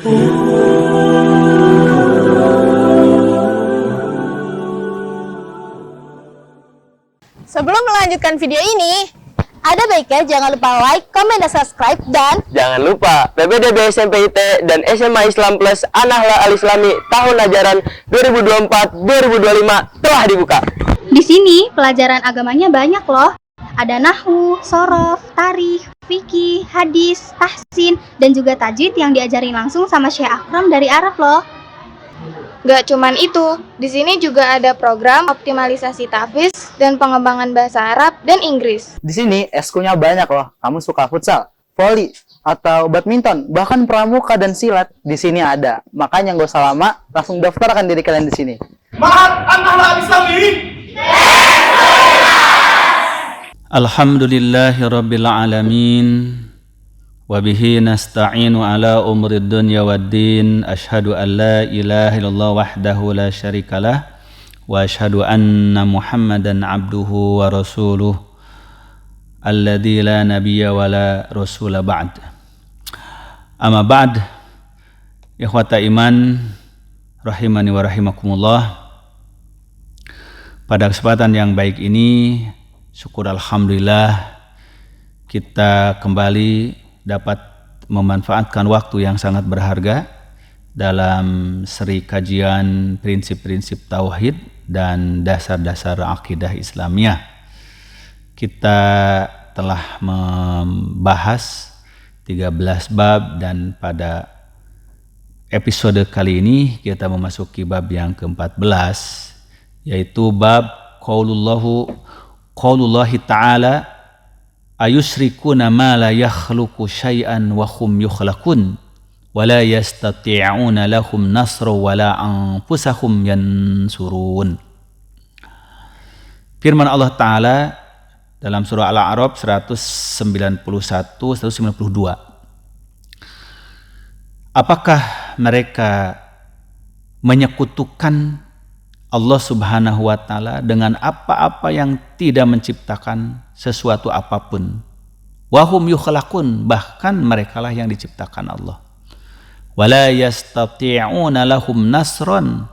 Sebelum melanjutkan video ini, ada baiknya jangan lupa like, komen, dan subscribe, dan jangan lupa PPDB SMP IT dan SMA Islam Plus An-Nahdlatul Al-Islami tahun ajaran 2024-2025 telah dibuka. Di sini pelajaran agamanya banyak loh. Ada nahwu, sorof, tarikh, fikih, hadis, tahsin, dan juga tajwid yang diajarin langsung sama Syekh Akram dari Arab loh. Gak cuman itu, di sini juga ada program optimalisasi tahfiz dan pengembangan bahasa Arab dan Inggris. Di sini eskulnya banyak loh. Kamu suka futsal, voli, atau badminton, bahkan pramuka dan silat di sini ada. Makanya nggak usah lama, langsung daftarkan diri kalian di sini. Ma'had An-Nahdlatul Al-Islami. Alhamdulillahirabbil alamin. Wabihi nasta'inu ala umrid dunya waddin. Ashhadu an la ilaha illallah wahdahu la syarikalah wa ashhadu anna Muhammadan abduhu wa rasuluh alladzi la nabiyya wa la rasula ba'd. Amma ba'd, ikhwata iman rahimani wa rahimakumullah. Pada kesempatan yang baik ini, syukur alhamdulillah kita kembali dapat memanfaatkan waktu yang sangat berharga dalam seri kajian prinsip-prinsip tauhid dan dasar-dasar akidah Islamiyah. Kita telah membahas 13 bab dan pada episode kali ini kita memasuki bab yang ke-14, yaitu bab qaulullahi ta'ala ayusyrikuna ma la yakhluqu syai'an wa hum yukhlaqun wa la yastati'una lahum nasra wa la anfusahum yansurun. Firman Allah Ta'ala dalam surah Al-A'raf 191-192. Apakah mereka menyekutukan Allah Subhanahu wa Ta'ala dengan apa-apa yang tidak menciptakan sesuatu apapun? Wahum yukhlaqun, bahkan merekalah yang diciptakan Allah. Wala yastati'una lahum nasran,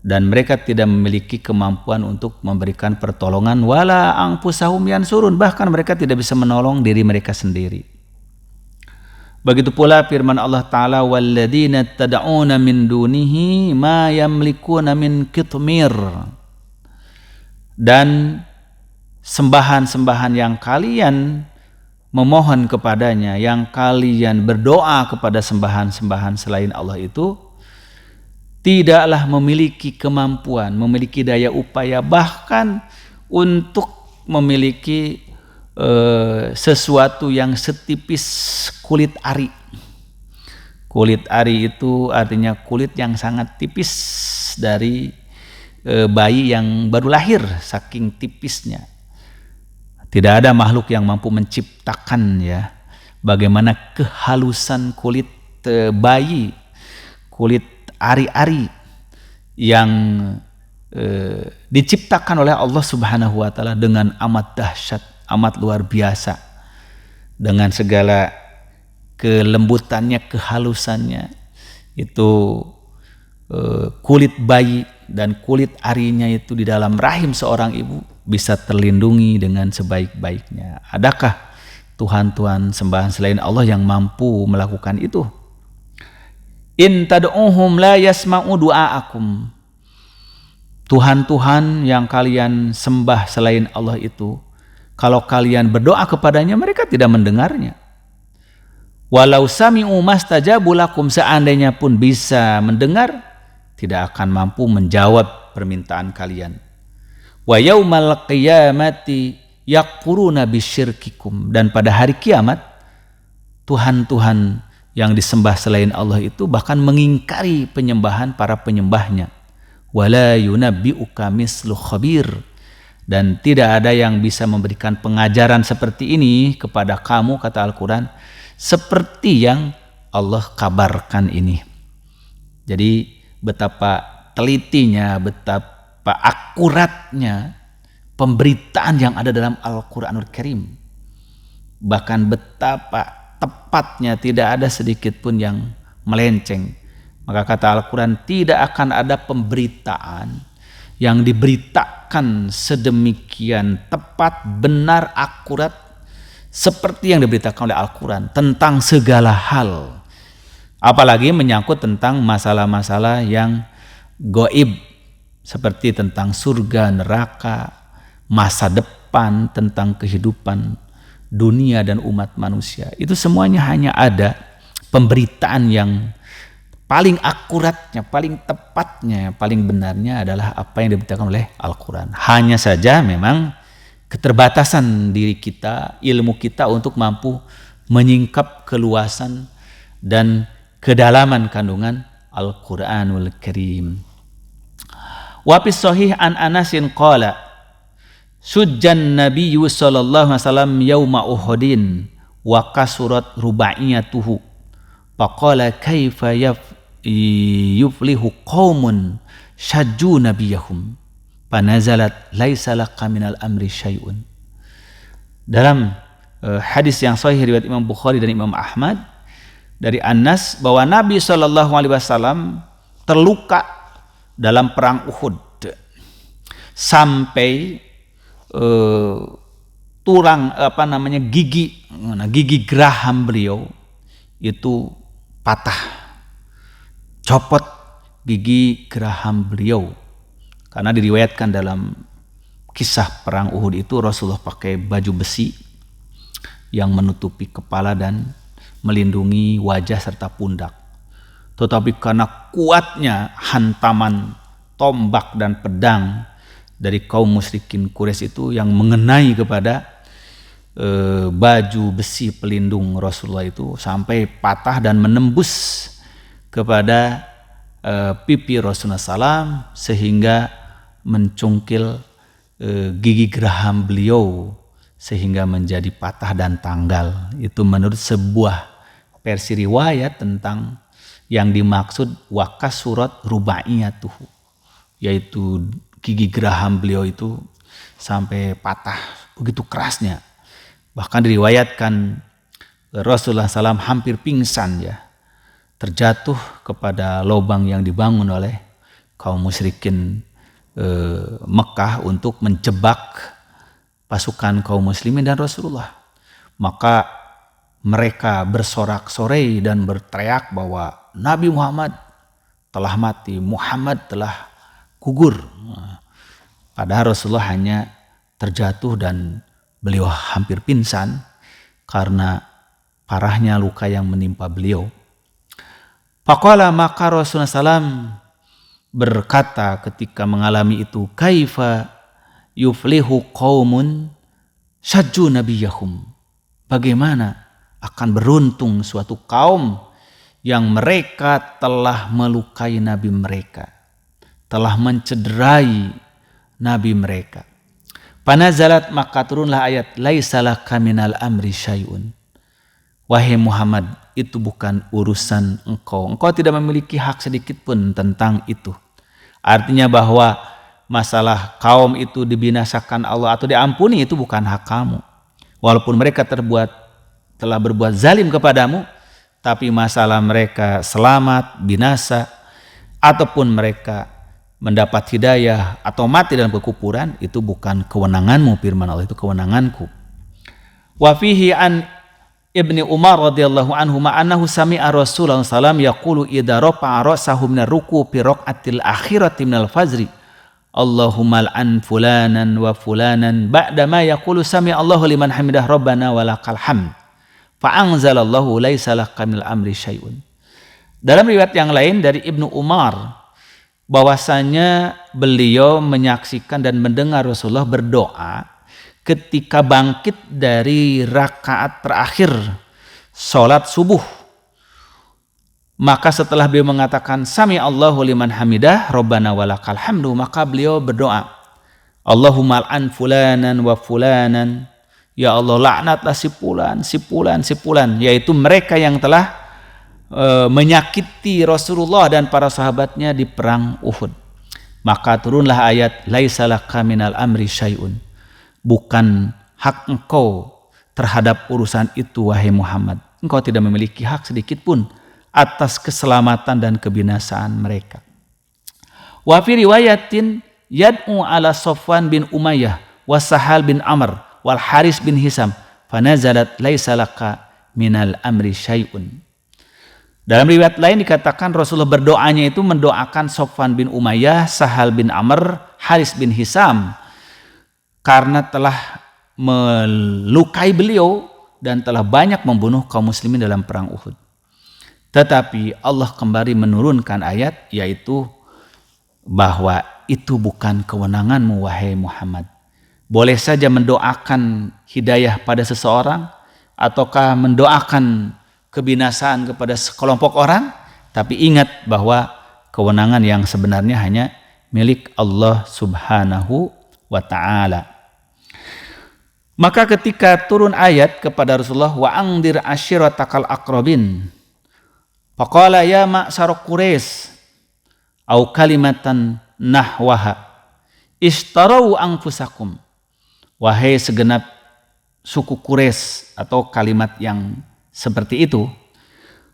dan mereka tidak memiliki kemampuan untuk memberikan pertolongan. Wala anfusahum yansurun, bahkan mereka tidak bisa menolong diri mereka sendiri. Begitu pula firman Allah Ta'ala, walladzina tad'una min dunihi ma yamlikuna min qitmir, dan sembahan-sembahan yang kalian memohon kepadanya, yang kalian berdoa kepada sembahan-sembahan selain Allah itu, tidaklah memiliki kemampuan, memiliki daya upaya bahkan untuk memiliki sesuatu yang setipis kulit ari. Kulit ari itu artinya kulit yang sangat tipis dari bayi yang baru lahir, saking tipisnya. Tidak ada makhluk yang mampu menciptakan ya bagaimana kehalusan kulit bayi, kulit ari-ari yang diciptakan oleh Allah Subhanahu wa Ta'ala dengan amat dahsyat, amat luar biasa, dengan segala kelembutannya, kehalusannya. Itu kulit bayi dan kulit arinya itu di dalam rahim seorang ibu bisa terlindungi dengan sebaik-baiknya. Adakah Tuhan-Tuhan sembahan selain Allah yang mampu melakukan itu? In tad'uhum la yasma'u du'aakum. Tuhan-Tuhan yang kalian sembah selain Allah itu, kalau kalian berdoa kepadanya, mereka tidak mendengarnya. Walau sami'u mastajabu lakum, seandainya pun bisa mendengar, tidak akan mampu menjawab permintaan kalian. Wa yaumal qiyamati yakfuruna bisyirkikum, dan pada hari kiamat Tuhan-Tuhan yang disembah selain Allah itu bahkan mengingkari penyembahan para penyembahnya. Wala yunabbi'uka mislu khabir, dan tidak ada yang bisa memberikan pengajaran seperti ini kepada kamu, kata Al-Quran, seperti yang Allah kabarkan ini. Jadi betapa telitinya, betapa akuratnya pemberitaan yang ada dalam Al-Quranul Karim. Bahkan betapa tepatnya, tidak ada sedikit pun yang melenceng. Maka kata Al-Quran, tidak akan ada pemberitaan yang diberitakan sedemikian tepat, benar, akurat seperti yang diberitakan oleh Al-Quran tentang segala hal. Apalagi menyangkut tentang masalah-masalah yang gaib, seperti tentang surga, neraka, masa depan, tentang kehidupan dunia dan umat manusia. Itu semuanya hanya ada pemberitaan yang paling akuratnya, paling tepatnya, paling benarnya adalah apa yang diberitakan oleh Al-Quran. Hanya saja memang keterbatasan diri kita, ilmu kita untuk mampu menyingkap keluasan dan kedalaman kandungan Al-Quranul Karim. Wa fis sahih an Anasin qala sujjan nabiyyu sallallahu alaihi wasallam yauma Uhudin wa kasurat rubaiyatuhu faqala kaifa yuflihu qaumun syajju nabiyahum panazalat laisa laka minal amri syai'un. Dalam hadis yang sahih riwayat Imam Bukhari dan Imam Ahmad dari Anas bahwa Nabi SAW terluka dalam perang Uhud sampai gigi geraham beliau itu patah, copot gigi geraham beliau. Karena diriwayatkan dalam kisah perang Uhud itu Rasulullah pakai baju besi yang menutupi kepala dan melindungi wajah serta pundak. Tetapi karena kuatnya hantaman tombak dan pedang dari kaum musyrikin Quraisy itu yang mengenai kepada baju besi pelindung Rasulullah itu sampai patah dan menembus kepada pipi Rasulullah SAW sehingga mencungkil gigi geraham beliau sehingga menjadi patah dan tanggal. Itu menurut sebuah versi riwayat tentang yang dimaksud wakas surat rubaiyatuhu, yaitu gigi geraham beliau itu sampai patah begitu kerasnya. Bahkan diriwayatkan Rasulullah SAW hampir pingsan ya, terjatuh kepada lubang yang dibangun oleh kaum musyrikin Mekah untuk menjebak pasukan kaum muslimin dan Rasulullah. Maka mereka bersorak-sorai dan berteriak bahwa Nabi Muhammad telah mati, Muhammad telah gugur. Padahal Rasulullah hanya terjatuh dan beliau hampir pingsan karena parahnya luka yang menimpa beliau. Faqala, maka Rasulullah SAW berkata ketika mengalami itu, kaifa yuflihu qaumun syajju nabiyahum. Bagaimana akan beruntung suatu kaum yang mereka telah melukai nabi mereka, telah mencederai nabi mereka. Panazalat, maka turunlah ayat laisa laka minal amri syai'un. Wahai Muhammad, itu bukan urusan engkau. Engkau tidak memiliki hak sedikit pun tentang itu. Artinya bahwa masalah kaum itu dibinasakan Allah atau diampuni itu bukan hak kamu. Walaupun mereka telah berbuat zalim kepadamu, tapi masalah mereka selamat, binasa, ataupun mereka mendapat hidayah atau mati dalam kekufuran, itu bukan kewenanganmu, firman Allah, itu kewenanganku. Wa fihi an Ibni Umar radhiyallahu anhu ma'anahu sami'a Rasulullah sallallahu yaqulu idza rafa'a ra'sahu minar ruku' fi raq'atil akhirati minal fajri Allahumma al'an fulanan wa fulanan ba'da ma yaqulu sami'a Allahu liman hamidah rabbana walakal hamd fa anzalallahu laisa laka minal amri syai'un. Dalam riwayat yang lain dari Ibnu Umar bahwasanya beliau menyaksikan dan mendengar Rasulullah berdoa ketika bangkit dari rakaat terakhir sholat subuh. Maka setelah beliau mengatakan Sami Allahu liman hamidah Rabbana walakal hamdu, maka beliau berdoa Allahumma al'an fulanan wa fulanan, ya Allah laknatlah si fulan, yaitu mereka yang telah menyakiti Rasulullah dan para sahabatnya di perang Uhud. Maka turunlah ayat laisa laka minal amri syai'un. Bukan hak engkau terhadap urusan itu wahai Muhammad. Engkau tidak memiliki hak sedikit pun atas keselamatan dan kebinasaan mereka. Wa fi riwayatin yad'u ala Safwan bin Umayyah wa Sahal bin Amr wal Haris bin Hisam fanazalat laisa laka minal amri syai'un. Dalam riwayat lain dikatakan Rasulullah berdoanya itu mendoakan Safwan bin Umayyah, Sahal bin Amr, Haris bin Hisam karena telah melukai beliau dan telah banyak membunuh kaum muslimin dalam perang Uhud. Tetapi Allah kembali menurunkan ayat yaitu bahwa itu bukan kewenanganmu wahai Muhammad. Boleh saja mendoakan hidayah pada seseorang ataukah mendoakan kebinasaan kepada sekelompok orang, tapi ingat bahwa kewenangan yang sebenarnya hanya milik Allah Subhanahu wa ta'ala. Maka ketika turun ayat kepada Rasulullah, wa angdir ashiratakal aqrabin, faqala ya ma'syar Quraisy au kalimatan nahwaha ishtarau anfusakum, wahai segenap suku Quraisy, atau kalimat yang seperti itu,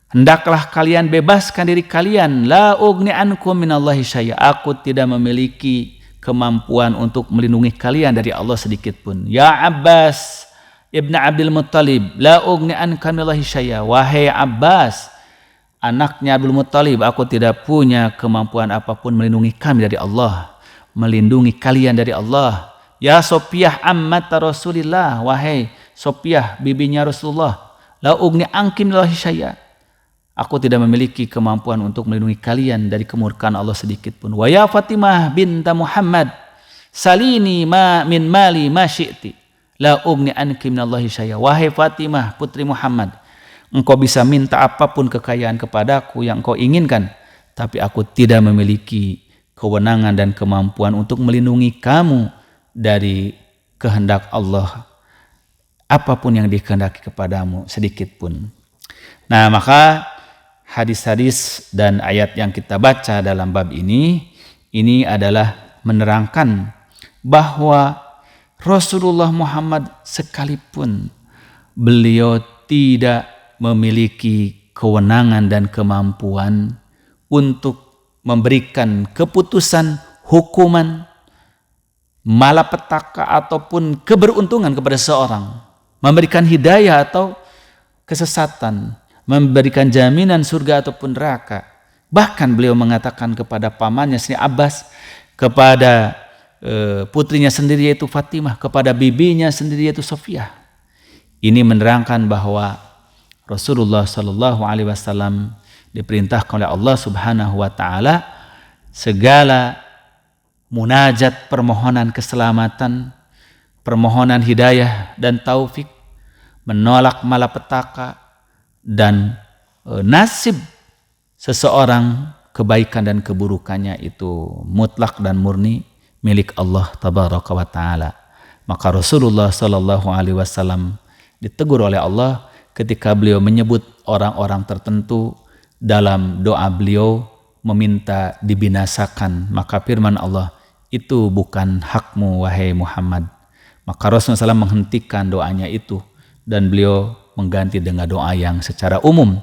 hendaklah kalian bebaskan diri kalian, la ugni ankum minallahi syai'a, aku tidak memiliki kemampuan untuk melindungi kalian dari Allah sedikit pun. Ya Abbas ibn Abdul Muttalib, la ugni anka minallahi syai'a, wahai Abbas anaknya Abdul Muttalib, aku tidak punya kemampuan apapun melindungi kami dari Allah, melindungi kalian dari Allah. Ya Sofiyah ammata Rasulillah, wahai Sofiyah bibinya Rasulullah, la ugni anki minallahi syai'a, aku tidak memiliki kemampuan untuk melindungi kalian dari kemurkaan Allah sedikit pun. Wa ya Fatimah binta Muhammad salini ma min mali ma syi'ti, la ugni anki minallahi syai'a, wahai Fatimah putri Muhammad, engkau bisa minta apapun kekayaan kepadaku yang engkau inginkan, tapi aku tidak memiliki kewenangan dan kemampuan untuk melindungi kamu dari kehendak Allah, apapun yang dikehendaki kepadamu sedikit pun. Nah, maka hadis-hadis dan ayat yang kita baca dalam bab ini adalah menerangkan bahwa Rasulullah Muhammad sekalipun beliau tidak memiliki kewenangan dan kemampuan untuk memberikan keputusan, hukuman, malapetaka ataupun keberuntungan kepada seorang, memberikan hidayah atau kesesatan, memberikan jaminan surga ataupun neraka. Bahkan beliau mengatakan kepada pamannya sendiri Abbas, kepada putrinya sendiri yaitu Fatimah, kepada bibinya sendiri yaitu Sofiyah. Ini menerangkan bahwa Rasulullah Shallallahu Alaihi Wasallam diperintahkan oleh Allah Subhanahu Wa Taala segala munajat, permohonan keselamatan, permohonan hidayah dan taufik, menolak malapetaka dan nasib seseorang, kebaikan dan keburukannya itu mutlak dan murni milik Allah Tabaraka wa Ta'ala. Maka Rasulullah Sallallahu Alaihi Wasallam ditegur oleh Allah ketika beliau menyebut orang-orang tertentu dalam doa beliau meminta dibinasakan. Maka firman Allah, itu bukan hakmu wahai Muhammad. Maka Rasulullah SAW menghentikan doanya itu dan beliau mengganti dengan doa yang secara umum,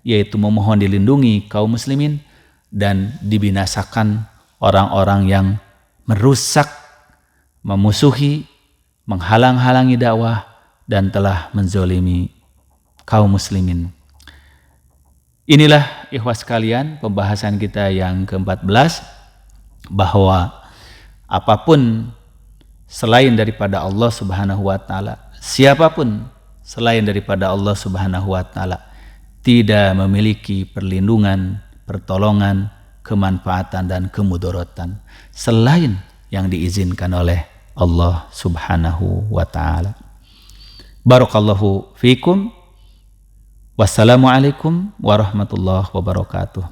yaitu memohon dilindungi kaum muslimin dan dibinasakan orang-orang yang merusak, memusuhi, menghalang-halangi dakwah dan telah menzolimi kaum muslimin. Inilah ikhwas sekalian pembahasan kita yang ke-14, bahwa apapun selain daripada Allah Subhanahu wa Ta'ala, siapapun selain daripada Allah Subhanahu wa Ta'ala tidak memiliki perlindungan, pertolongan, kemanfaatan dan kemudaratan selain yang diizinkan oleh Allah Subhanahu wa Ta'ala. Barakallahu fikum. Wassalamualaikum warahmatullahi wabarakatuh.